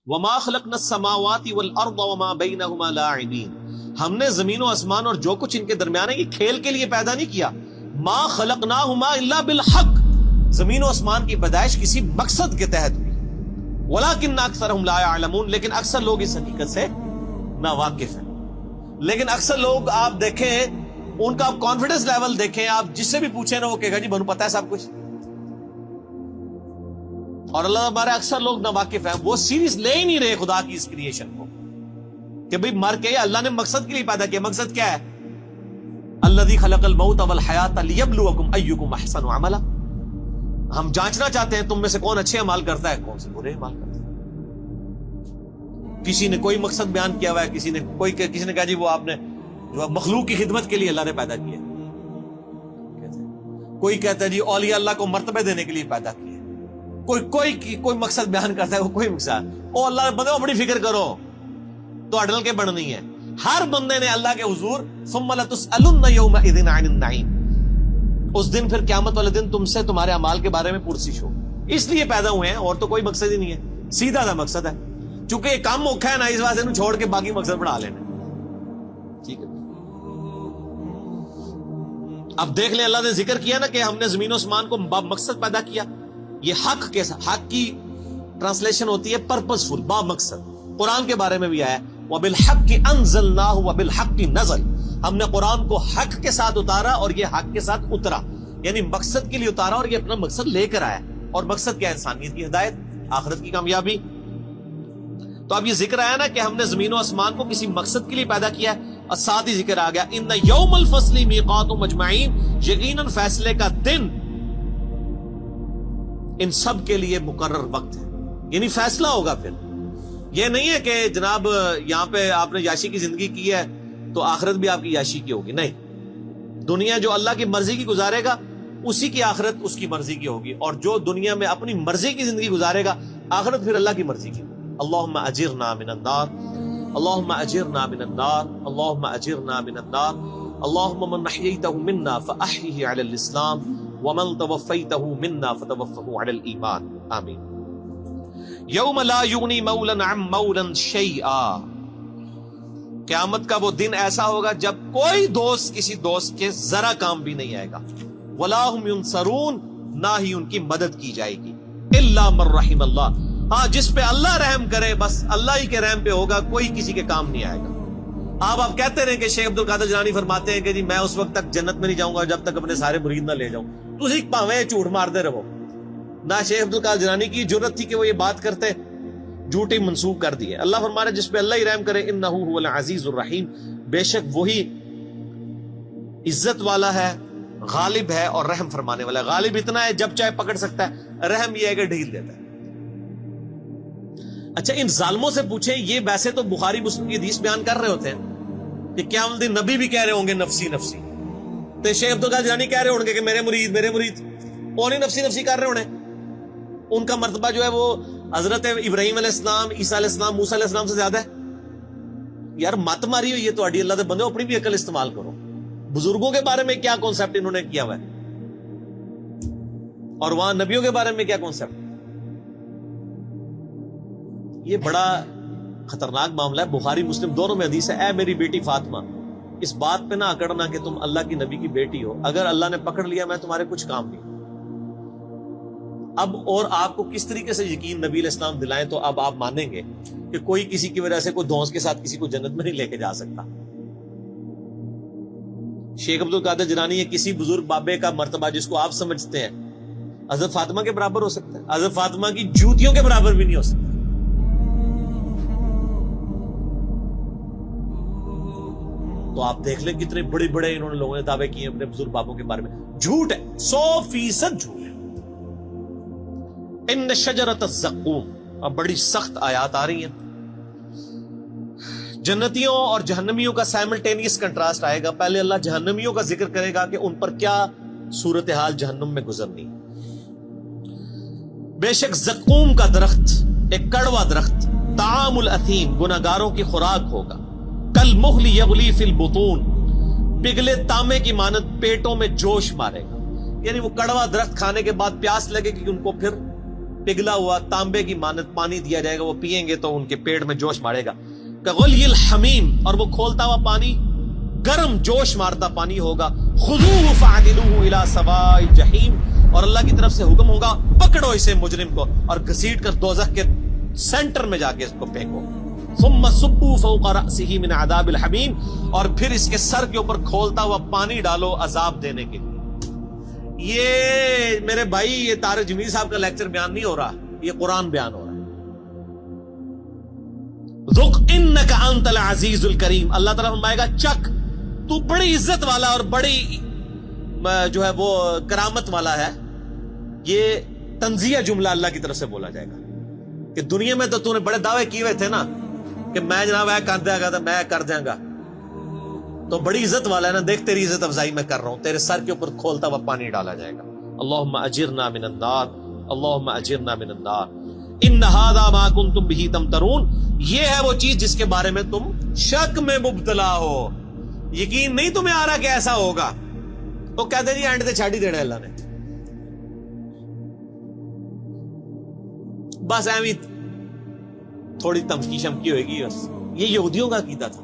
وما خلقنا السماوات والارض وما بينهما لاعبین، ہم نے زمین و آسمان اور جو کچھ ان کے درمیان ہے یہ کھیل کے لیے پیدا نہیں کیا. ما خلقناہما الا بالحق، زمین و آسمان کی پیدائش کسی مقصد کے تحت ہوئی. ولکن اکثرهم لا يعلمون، لیکن اکثر لوگ اس حقیقت سے ناواقف ہیں. لیکن اکثر لوگ آپ دیکھیں ان کا کانفیڈنس لیول دیکھیں، آپ جس سے بھی پوچھیں نا وہ کہے گا جی بنو پتہ ہے سب کچھ. اور اللہ ہمارے اکثر لوگ ناواقف ہیں، وہ سیریس لے ہی نہیں رہے خدا کی اس کریشن کو کہ بھئی مر کے اللہ نے مقصد کے لیے پیدا کیا. مقصد کیا ہے؟ الذی خلق الموت والحیات لیبلوکم ایکم احسن عملا. ہم جانچنا چاہتے ہیں تم میں سے کون اچھے اعمال کرتا ہے، کون سے برے اعمال کرتا ہے. کسی نے کوئی مقصد بیان کیا ہوا ہے، کسی نے کہا جی وہ آپ نے جو مخلوق کی خدمت کے لیے اللہ نے پیدا کیا. کوئی کہتا ہے جی اولیاء اللہ کو مرتبے دینے کے لیے پیدا کیا. کوئی مقصد بیان کرتا ہے، وہ کوئی مقصد. او اللہ بندے بڑی فکر کرو تو اڈل کے بڑھنی ہے. ہر بندے نے اللہ کے حضور ثم لتسألن یومئذ عن النعیم، اس دن پھر قیامت والے دن تم سے تمہارے اعمال کے بارے میں پرسش ہو. اس لیے پیدا ہوئے ہیں اور تو کوئی مقصد ہی نہیں ہے، سیدھا سا مقصد ہے. چونکہ یہ کام اوکھا ہے نا، اس واسطے چھوڑ کے باقی مقصد بڑھا لینا. ٹھیک ہے. اب دیکھ لیں اللہ نے ذکر کیا نا کہ ہم نے زمین و آسمان کو مقصد پیدا کیا. یہ حق کی ٹرانسلیشن ہوتی ہے پرپسفل، با مقصد. قرآن کے بارے میں بھی آیا وَبِالْحَقِّ أَنزَلْنَاهُ وَبِالْحَقِّ نَزَلَ، ہم نے قرآن کو حق کے ساتھ اتارا اور یہ حق کے ساتھ اترا. یعنی مقصد کے لیے اتارا اور یہ اپنا مقصد لے کر آیا. اور مقصد کیا؟ انسانیت کی ہدایت، آخرت کی کامیابی. تو اب یہ ذکر آیا نا کہ ہم نے زمین و آسمان کو کسی مقصد کے لیے پیدا کیا ہے، اور ساتھ ہی ذکر آ گیا ان یوم الفصل میقاتهم اجمعین، یقیناً فیصلے کا دن ان سب کے لیے مقرر وقت ہے. یعنی فیصلہ ہوگا. پھر یہ نہیں ہے کہ جناب یہاں پہ آپ نے یاشی کی زندگی کی ہے تو آخرت بھی آپ کی یاشی کی ہوگی. نہیں، دنیا جو اللہ کی مرضی کی گزارے گا اسی کی آخرت اس کی مرضی کی ہوگی، اور جو دنیا میں اپنی مرضی کی زندگی گزارے گا آخرت پھر اللہ کی مرضی کی. اللہم اجرنا من النار، اللہم اجرنا من النار، اللہم اجرنا من النار. اللہم من احییتہ منا فاحیہ علی الاسلام ومن توفیتہ منا فتوفہ علی الایمان. آمین. یوم لا یغنی مولا عن مولا شیئا، قیامت کا وہ دن ایسا ہوگا جب کوئی دوست کسی دوست کے ذرا کام بھی نہیں آئے گا. ولا هم ینصرون، نہ ہی ان کی مدد کی جائے گی. الا من رحم اللہ، ہاں جس پہ اللہ رحم کرے بس اللہ ہی کے رحم پہ ہوگا، کوئی کسی کے کام نہیں آئے گا. آپ کہتے رہے کہ شیخ عبد القادر جیلانی فرماتے ہیں کہ جی میں اس وقت تک جنت میں نہیں جاؤں گا جب تک اپنے سارے مرید نہ لے جاؤں. تسی پاویں جھوٹ مارتے رہو. نہ شیخ عبد القادر جیلانی کی جرت تھی کہ وہ یہ بات کرتے، جھوٹی منسوب کر دی ہے. اللہ فرما رہا ہے جس پہ اللہ ہی رحم کرے انہ هو العزیز الرحیم، بے شک وہی عزت والا ہے، غالب ہے اور رحم فرمانے والا ہے. غالب اتنا ہے جب چاہے پکڑ سکتا ہے، رحم یہ ہے کہ ڈھیل دیتا ہے. اچھا ان ظالموں سے پوچھیں، یہ ویسے تو بخاری مسلم کی حدیث بیان کر رہے ہوتے ہیں کہ قیامت دن نبی بھی کہہ رہے ہوں گے نفسی نفسی، تو شیخ عبد القادر جیلانی کہہ رہے ہوں گے کہ میرے مرید وہ نہیں نفسی نفسی کر رہے ہونے. ان کا مرتبہ جو ہے وہ حضرت ابراہیم علیہ السلام، عیسیٰ علیہ السلام، موسیٰ علیہ السلام سے زیادہ ہے. یار مت ماری ہوئی ہے تو اللہ دے بندے اپنی بھی عقل استعمال کرو. بزرگوں کے بارے میں کیا کانسیپٹ انہوں نے کیا ہوا ہے اور وہاں نبیوں کے بارے میں کیا کانسیپٹ. یہ بڑا خطرناک معاملہ ہے. بخاری مسلم دونوں میں حدیث ہے اے میری بیٹی فاطمہ، اس بات پہ نہ اکڑنا کہ تم اللہ کی نبی کی بیٹی ہو، اگر اللہ نے پکڑ لیا میں تمہارے کچھ کام نہیں. اب اور آپ کو کس طریقے سے یقین نبی علیہ السلام دلائیں تو اب آپ مانیں گے کہ کوئی کسی کی وجہ سے کوئی دھونس کے ساتھ کسی کو جنت میں نہیں لے کے جا سکتا. شیخ عبد القادر جیلانی ہے کسی بزرگ بابے کا مرتبہ جس کو آپ سمجھتے ہیں حضرت فاطمہ کے برابر ہو سکتا ہے، حضرت فاطمہ کی جوتیوں کے برابر بھی نہیں ہو سکتا. تو آپ دیکھ لیں کتنے بڑے بڑے انہوں نے لوگوں نے دعوے کیے اپنے بزرگ بابوں کے بارے میں. جھوٹ ہے، 100% جھوٹ ہے. ان شجرۃ الزقوم، اب بڑی سخت آیات آ رہی ہیں. جنتیوں اور جہنمیوں کا سائملٹینیس کنٹراسٹ آئے گا. پہلے اللہ جہنمیوں کا ذکر کرے گا کہ ان پر کیا صورتحال جہنم میں گزرنی. بے شک زقوم کا درخت ایک کڑوا درخت، طعام الاثیم گناہگاروں کی خوراک ہوگا. کل مغل یغلی فی البطون، پگھلے تانبے کی مانند پیٹوں میں جوش مارے گا. یعنی وہ کڑوا درخت کھانے کے بعد پیاس لگے گی ان کو، پھر پگھلا ہوا تانبے کی مانت پانی دیا جائے گا, وہ پیئیں گے تو ان کے پیٹ میں جوش مارے گا. کغلی الحمیم, اور وہ کھولتا ہوا پانی گرم جوش مارتا پانی ہوگا. خذوہ فاعدلوہ الی سواء الجحیم, اور اللہ کی طرف سے حکم ہوگا پکڑو اسے مجرم کو اور گھسیٹ کر دوزخ کے سینٹر میں جا کے اس کو پھینکو. ثم صبوا فوق رأسہ من عذاب الحمیم, اور پھر اس کے سر کے اوپر کھولتا ہوا پانی ڈالو عذاب دینے کے. یہ میرے بھائی یہ طارق جمیل صاحب کا لیکچر بیان نہیں ہو رہا, یہ قرآن بیان ہو رہا ہے. ذق انک انت العزیز الکریم, اللہ تعالیٰ فرمائے گا چک, تو بڑی عزت والا اور بڑی جو ہے وہ کرامت والا ہے. یہ تنزیہ جملہ اللہ کی طرف سے بولا جائے گا کہ دنیا میں تو نے بڑے دعوے کیے ہوئے تھے نا کہ میں جناب کر دیا گا, میں کر دیا گا, تو بڑی عزت والا ہے نا, دیکھ تیری عزت افزائی میں کر رہا ہوں, تیرے سر کے اوپر کھولتا ہوا پانی ڈالا جائے گا. اللہم اجرنا من النار, اللہم اجرنا من النار. ان ھذا ما کنتم بہ تمترون, یہ ہے وہ چیز جس کے بارے میں تم شک میں مبتلا ہو, یقین نہیں تمہیں آ رہا کہ ایسا ہوگا, تو کہتے جی اینڈ تے چھڈ ہی دینا اللہ نے, بس ایویں تھوڑی تمکی شمکی ہوئے گی بس. یہ یہودیوں کا عقیدہ تھا,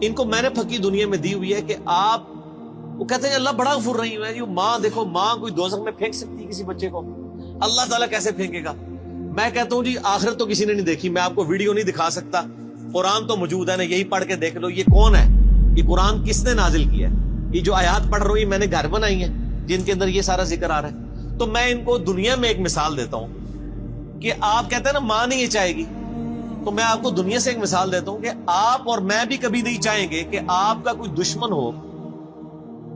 ان کو میں نے پھکی دنیا میں دی ہوئی ہے کہ آپ, وہ کہتے ہیں اللہ بڑا غفور رحیم ہے. ماں دیکھو, ماں کوئی دوزخ میں پھینک سکتی کسی بچے کو, اللہ تعالیٰ کیسے پھینکے گا؟ میں کہتا ہوں جی آخرت تو کسی نے نہیں دیکھی, میں آپ کو ویڈیو نہیں دکھا سکتا, قرآن تو موجود ہے نا, یہی پڑھ کے دیکھ لو. یہ کون ہے, یہ قرآن کس نے نازل کیا ہے؟ یہ جو آیات پڑھ رہا ہوں یہ میں نے گھر بنائی ہیں جن کے اندر یہ سارا ذکر آ رہا ہے. تو میں ان کو دنیا میں ایک مثال دیتا ہوں کہ آپ کہتے ہیں نا ماں نہیں یہ چاہے گی, تو میں آپ کو دنیا سے ایک مثال دیتا ہوں کہ آپ اور میں بھی کبھی نہیں چاہیں گے کہ آپ کا کوئی دشمن ہو,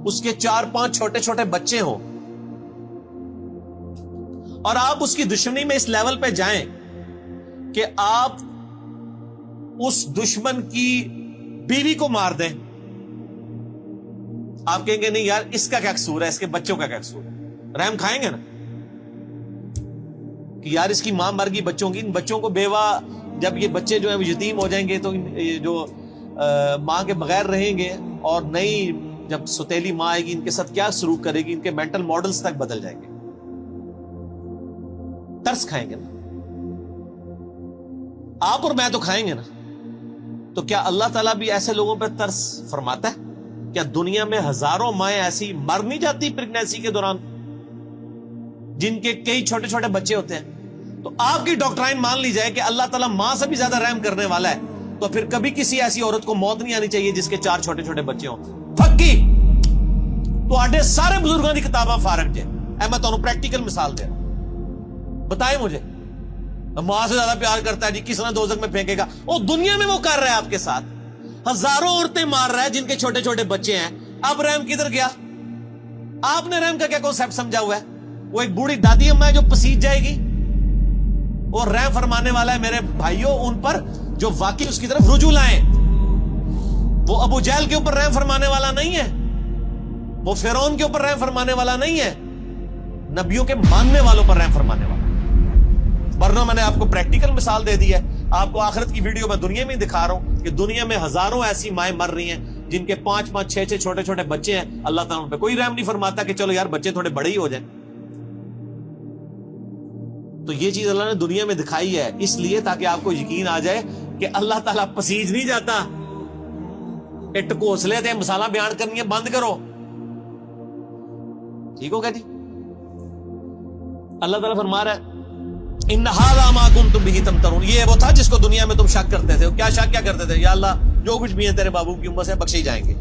اس کے 4-5 چھوٹے چھوٹے بچے ہوں, اور آپ اس کی دشمنی میں اس لیول پہ جائیں کہ آپ اس دشمن کی بیوی کو مار دیں. آپ کہیں گے نہیں یار اس کا کیا قصور ہے, اس کے بچوں کا کیا قصور ہے, رحم کھائیں گے نا کہ یار اس کی ماں مر گئی بچوں کی, ان بچوں کو بیوہ, جب یہ بچے جو ہیں وہ یتیم ہو جائیں گے تو جو ماں کے بغیر رہیں گے, اور نئی جب ستیلی ماں آئے گی ان کے ساتھ کیا سلوک کرے گی, ان کے مینٹل ماڈلز تک بدل جائیں گے. ترس کھائیں گے نا آپ, اور میں تو کھائیں گے نا. تو کیا اللہ تعالیٰ بھی ایسے لوگوں پہ ترس فرماتا ہے؟ کیا دنیا میں ہزاروں مائیں ایسی مر نہیں جاتی پریگنینسی کے دوران جن کے کئی چھوٹے چھوٹے بچے ہوتے ہیں؟ تو آپ کی ڈاکٹرائن مان لی جائے کہ اللہ تعالیٰ ماں سے بھی زیادہ رحم کرنے والا ہے, تو پھر کبھی کسی ایسی عورت کو موت نہیں آنی چاہیے جس کے 4 چھوٹے چھوٹے بچے ہوں. پھکی تو آڈے سارے بزرگوں کی کتاباں فارغ جائے. میں تو پریکٹیکل مثال دے رہا ہوں, بتائیں مجھے ماں سے زیادہ پیار کرتا ہے جی, کس نے دوزخ میں پھینکے گا؟ وہ دنیا میں وہ کر رہا ہے آپ کے ساتھ, ہزاروں عورتیں مار رہا ہے جن کے چھوٹے چھوٹے بچے ہیں. اب رحم کدھر گیا؟ آپ نے رحم کا کیا کانسیپٹ سمجھا ہوا ہے؟ وہ ایک بوڑھی دادی اماں ہے جو پسیج جائے گی, وہ رحم فرمانے والا ہے میرے بھائیوں ان پر جو واقعی اس کی طرف رجوع لائیں. وہ ابو جہل کے اوپر رحم فرمانے والا نہیں ہے, وہ فرعون کے اوپر رحم فرمانے والا نہیں ہے, نبیوں کے ماننے والوں پر رحم فرمانے والا. ورنہ میں نے آپ کو پریکٹیکل مثال دے دی ہے, آپ کو آخرت کی ویڈیو میں دنیا میں دکھا رہا ہوں کہ دنیا میں ہزاروں ایسی مائیں مر رہی ہیں جن کے 5-5 6-6 چھوٹے چھوٹے بچے ہیں. اللہ تعالیٰ ان پہ کوئی رحم نہیں فرماتا کہ چلو یار بچے تھوڑے بڑے ہی ہو جائیں. تو یہ چیز اللہ نے دنیا میں دکھائی ہے اس لیے تاکہ آپ کو یقین آ جائے کہ اللہ تعالیٰ پسیج نہیں جاتا. اٹ کوسلے تھے مثالہ بیان کرنی ہے بند کرو, ٹھیک ہوگا جی. اللہ تعالیٰ فرما رہا ہے ان ھذا ما کنتم بہ تمترون, یہ وہ تھا جس کو دنیا میں تم شک کرتے تھے. کیا شک کیا کرتے تھے؟ یا اللہ جو کچھ بھی ہے تیرے بابو کی امت سے بخشے جائیں گے.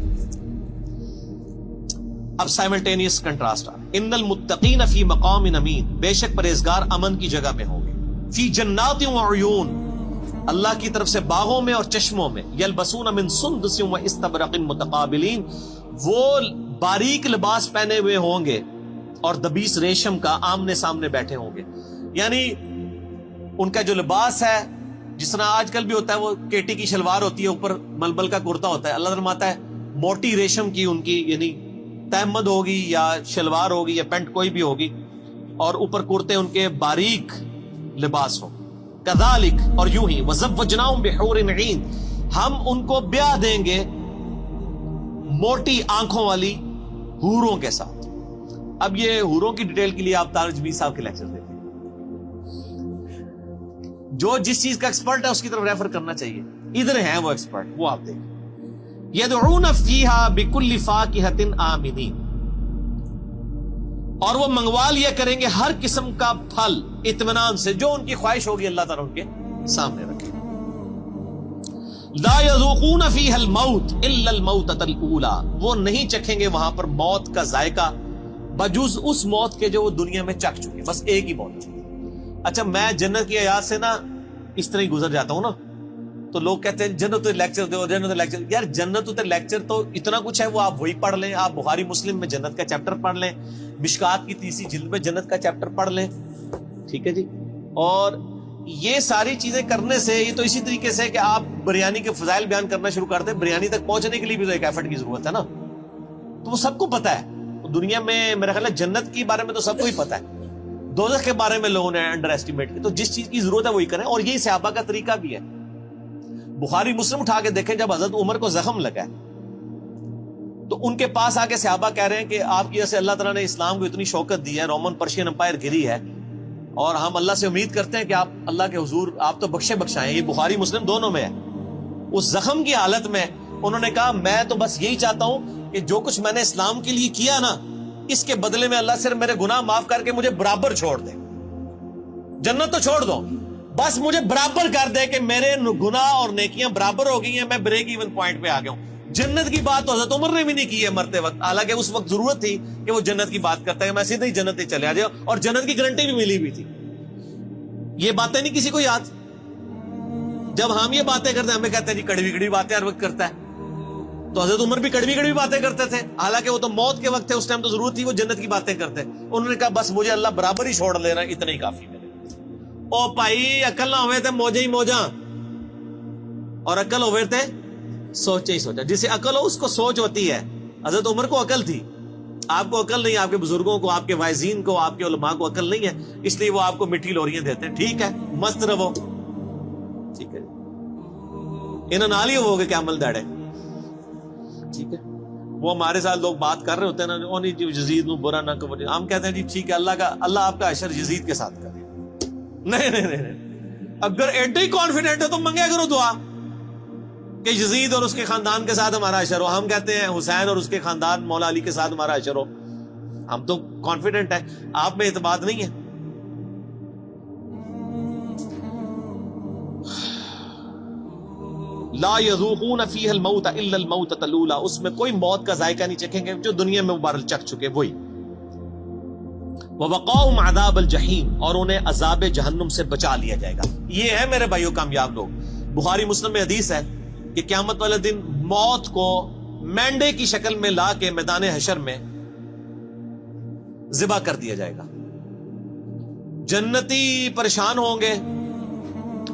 اب سائملٹینیس کنٹراسٹ, ان المتقین فی مقام امین, بے شک پرہیزگار امن کی جگہ میں ہوں گے. فی جنات و عیون, اللہ کی طرف سے باغوں میں اور چشموں میں. یلبسون من سندس و استبرق متقابلین, وہ باریک لباس پہنے ہوئے ہوں گے اور دبیس ریشم کا آمنے سامنے بیٹھے ہوں گے. یعنی ان کا جو لباس ہے جس طرح آج کل بھی ہوتا ہے, وہ کیٹی کی شلوار ہوتی ہے, اوپر ملبل کا کرتا ہوتا ہے. اللہ فرماتا ہے موٹی ریشم کی ان کی یعنی تہمد ہوگی یا شلوار ہوگی یا پینٹ کوئی بھی ہوگی, اور اوپر کرتے ان کے باریک لباس ہو. کذالک, اور یوں ہی, وزوجناہم بحور عین, ہم ان کو بیاہ دیں گے موٹی آنکھوں والی حوروں کے ساتھ. اب یہ حوروں کی ڈیٹیل کے لیے آپ طارق جمیل صاحب کے لیکچر دیکھیں. جو جس چیز کا ایکسپرٹ ہے اس کی طرف ریفر کرنا چاہیے. ادھر ہیں وہ ایکسپرٹ, وہ آپ دیکھیں. یدعون فیہا بکل فاکہۃ آمنین, اور وہ منگوا لیا کریں گے ہر قسم کا پھل اطمینان سے, جو ان کی خواہش ہوگی اللہ تعالیٰ ان کے سامنے رکھے. لا یذوقون فیہا الموت الا الموتۃ الاولی, وہ نہیں چکھیں گے وہاں پر موت کا ذائقہ بجز اس موت کے جو وہ دنیا میں چکھ چکے, بس ایک ہی موت ہے. اچھا میں جنت کی آیات سے نا اس طرح ہی گزر جاتا ہوں نا, تو لوگ کہتے ہیں جنت لیکچر دو, جنت لیکچر. یار جنت لیکچر تو اتنا کچھ ہے, وہ آپ وہی پڑھ لیں. آپ بخاری مسلم میں جنت کا چیپٹر پڑھ لیں, مشکات کی 30 جلد میں جنت کا چیپٹر پڑھ لیں, ٹھیک ہے جی. اور یہ ساری چیزیں کرنے سے یہ تو اسی طریقے سے کہ آپ بریانی کے فضائل بیان کرنا شروع کر دیں, بریانی تک پہنچنے کے لیے بھی تو ایک ایفرٹ کی ضرورت ہے نا. تو وہ سب کو پتا ہے دنیا میں, میرا خیال ہے جنت کے بارے میں تو سب کو ہی پتا ہے, دوزخ کے بارے میں لوگوں نے انڈر ایسٹیمیٹ کی. تو جس چیز کی ضرورت ہے وہی کریں, اور یہی صحابہ کا طریقہ بھی ہے. بخاری مسلم اٹھا کے دیکھیں, جب حضرت عمر کو زخم لگا ہے تو ان کے پاس آ کے صحابہ کہہ رہے ہیں کہ آپ کی وجہ سے اللہ تعالیٰ نے اسلام کو اتنی شوکت دی ہے, رومن پرشین امپائر گری ہے, اور ہم اللہ سے امید کرتے ہیں کہ آپ اللہ کے حضور آپ تو بخشے بخشائیں. یہ بخاری مسلم دونوں میں ہے. اس زخم کی حالت میں انہوں نے کہا میں تو بس یہی چاہتا ہوں کہ جو کچھ میں نے اسلام کے لیے کیا نا, اس کے بدلے میں اللہ صرف میرے گناہ معاف کر کے مجھے برابر چھوڑ دے. جنت تو چھوڑ دو, بس مجھے برابر کر دے کہ میرے گناہ اور نیکیاں برابر ہو گئی ہیں, میں بریک ایون پوائنٹ پہ آ گیا ہوں. جنت کی بات تو حضرت عمر نے بھی نہیں کی ہے مرتے وقت, حالانکہ اس وقت ضرورت تھی کہ وہ جنت کی بات کرتا ہے, میں سیدھے ہی جنت ہی چلے آ جاؤ, اور جنت کی گارنٹی بھی ملی بھی تھی. یہ باتیں نہیں کسی کو یاد. جب ہم یہ باتیں کرتے ہیں ہمیں کہتے ہیں جی کڑوی کڑوی باتیں ہر وقت کرتا ہے. تو حضرت عمر بھی کڑوی کڑوی باتیں کرتے تھے, حالانکہ وہ تو موت کے وقت تھے, اس ٹائم تو ضرورت تھی وہ جنت کی باتیں کرتے. انہوں نے کہا بس مجھے اللہ برابر ہی چھوڑ لینا, اتنا ہی کافی میرے. او بھائی عقل نہ ہوئے تھے موجے ہی موجاں, اور عقل ہوئے تھے سوچے ہی سوچا. جسے عقل ہو اس کو سوچ ہوتی ہے. حضرت عمر کو عقل تھی, آپ کو عقل نہیں, آپ کے بزرگوں کو, آپ کے وائزین کو, آپ کے علماء کو عقل نہیں ہے, اس لیے وہ آپ کو میٹھی لوریاں دیتے ہیں. ٹھیک ہے مست رہو, ٹھیک ہے, انہوں نال ہی ہو گے کیا عمل داڑے, ٹھیک ہے. وہ ہمارے ساتھ لوگ بات کر رہے ہوتے ہیں نا, نہیں یزید نو برا نہ کرو, ہم کہتے ہیں جی ٹھیک ہے اللہ آپ کا اشر یزید کے ساتھ کرے. نہیں, اگر ایڈی کانفیڈنٹ ہے تو منگے کرو دعا کہ یزید اور اس کے خاندان کے ساتھ ہمارا اشر ہو. ہم کہتے ہیں حسین اور اس کے خاندان مولا علی کے ساتھ ہمارا اشر ہو. ہم تو کانفیڈنٹ ہیں, آپ میں اعتماد نہیں ہے. لا یذوقون فیہا الموت الا الموتۃ الاولی, اس میں کوئی موت کا ذائقہ نہیں چکھیں گے, جو دنیا میں مبارل چکھ چکے وہی. ووقاہم عذاب الجحیم, اور انہیں عذاب جہنم سے بچا لیا جائے گا. یہ ہے میرے بھائیوں کامیاب لوگ. بخاری مسلم میں حدیث ہے کہ قیامت والے دن موت کو مینڈے کی شکل میں لا کے میدان حشر میں ذبح کر دیا جائے گا. جنتی پریشان ہوں گے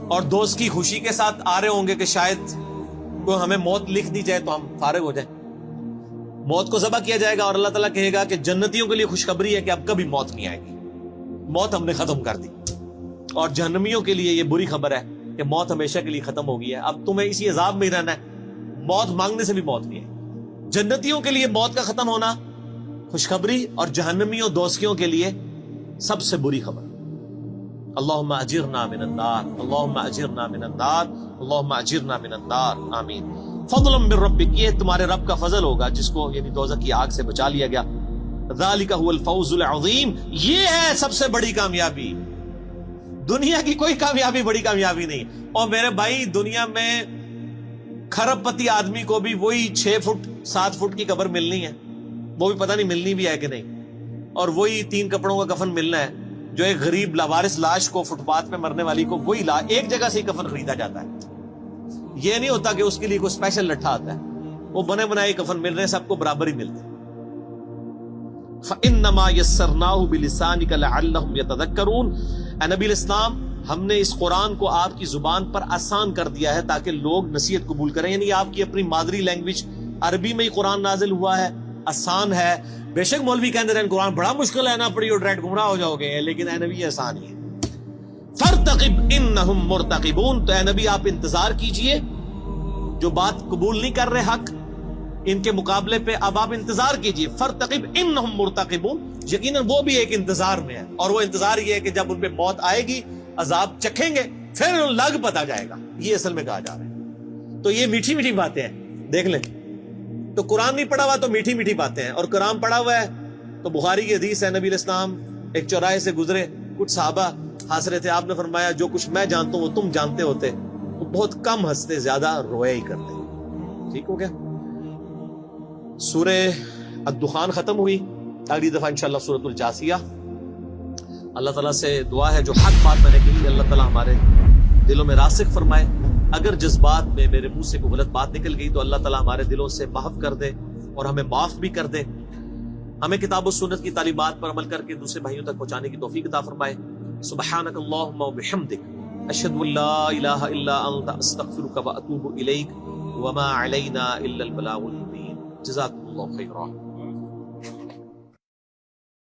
اور دوست کی خوشی کے ساتھ آ رہے ہوں گے کہ شاید کوئی ہمیں موت لکھ دی جائے تو ہم فارغ ہو جائیں. موت کو ذبح کیا جائے گا اور اللہ تعالیٰ کہے گا کہ جنتیوں کے لیے خوشخبری ہے کہ اب کبھی موت نہیں آئے گی, موت ہم نے ختم کر دی. اور جہنمیوں کے لیے یہ بری خبر ہے کہ موت ہمیشہ کے لیے ختم ہو گئی ہے, اب تمہیں اسی عذاب میں ہی رہنا ہے, موت مانگنے سے بھی موت نہیں ہے. جنتیوں کے لیے موت کا ختم ہونا خوشخبری, اور جہنمیوں دوستیوں کے لیے سب سے بری خبر. اللہم اجرنا من النار, اللہم اجرنا من النار, اللہم اجرنا من النار, آمین. فضلا من ربک, یہ تمہارے رب کا فضل ہوگا جس کو یعنی دوزخ کی آگ سے بچا لیا گیا. ذالک هو الفوز العظیم, یہ ہے سب سے بڑی کامیابی. دنیا کی کوئی کامیابی بڑی کامیابی نہیں. اور میرے بھائی دنیا میں کھرب پتی آدمی کو بھی وہی 6 فٹ 7 فٹ کی قبر ملنی ہے, وہ بھی پتہ نہیں ملنی بھی ہے کہ نہیں, اور وہی 3 کپڑوں کا کفن ملنا ہے. جو ایک غریب لاوارث لاش کو, فٹ پاتھ پہ مرنے والی کو, وہی ایک جگہ سے ہی کفن خریدا جاتا ہے. یہ نہیں ہوتا کہ اس کے لیے کوئی اسپیشل لٹھا آتا ہے, وہ بنے بنائے کفن مل رہے ہیں, سب کو برابر ہی ملتے ہیں. فَإِنَّمَا يَسَّرْنَاهُ بِلِسَانِكَ لَعَلَّهُمْ يَتَذَكَّرُونَ, اے نبی الاسلام ہم نے اس قرآن کو آپ کی زبان پر آسان کر دیا ہے تاکہ لوگ نصیحت قبول کریں. یعنی آپ کی اپنی مادری لینگویج عربی میں ہی قرآن نازل ہوا ہے, آسان ہے. بے شک مولوی کہتے رہے قرآن بڑا مشکل ہے, نہ پڑھیو ڈائریکٹ گمراہ ہو جاؤ گے, لیکن اے نبی یہ آسان ہی ہے. فَارْتَقِبْ إِنَّهُمْ مُرْتَقِبُونَ, تو اے نبی آپ انتظار کیجئے, جو بات قبول نہیں کر رہے حق ان کے مقابلے پہ اب آپ انتظار کیجئے. فَارْتَقِبْ إِنَّهُمْ مُرْتَقِبُونَ, یقیناً وہ بھی ایک انتظار میں ہے, اور وہ انتظار یہ ہے کہ جب ان پہ موت آئے گی, عذاب چکھیں گے, پھر لگ پتا جائے گا، یہ اصل میں کہا جا رہا ہے۔ تو یہ میٹھی میٹھی باتیں ہیں، دیکھ لیں۔ تو قرآن نہیں پڑھا ہوا تو میٹھی میٹھی باتیں ہیں، اور قرآن پڑھا ہوا ہے تو بخاری کی حدیث ہے، نبی علیہ السلام ایک چوراہے سے گزرے، کچھ صحابہ ہنس رہے تھے، آپ نے فرمایا جو کچھ میں جانتا ہوں وہ تم جانتے ہوتے تو بہت کم ہنستے، زیادہ رویا ہی کرتے۔ ٹھیک ہو گیا؟ سورہ الدخان ختم ہوئی، اگلی دفعہ انشاءاللہ سورۃ الجاثیہ۔ اللہ تعالیٰ سے دعا ہے جو حق بات میں نے کہی اللہ تعالیٰ ہمارے دلوں میں راسخ فرمائے، اگر جذبات میں میرے منہ سے کوئی غلط بات نکل گئی تو اللہ تعالیٰ ہمارے دلوں سے محو کر دے اور ہمیں معاف بھی کر دے، ہمیں کتاب و سنت کی تعلیمات پر عمل کر کے دوسرے بھائیوں تک پہنچانے کی توفیق عطا فرمائے۔ سبحانک اللہم و بحمدک، اشہد ان لا الہ الا انت، استغفرک و اتوب الیک، وما علینا الا البلاغ المبین۔ جزاکم اللہ خیرا۔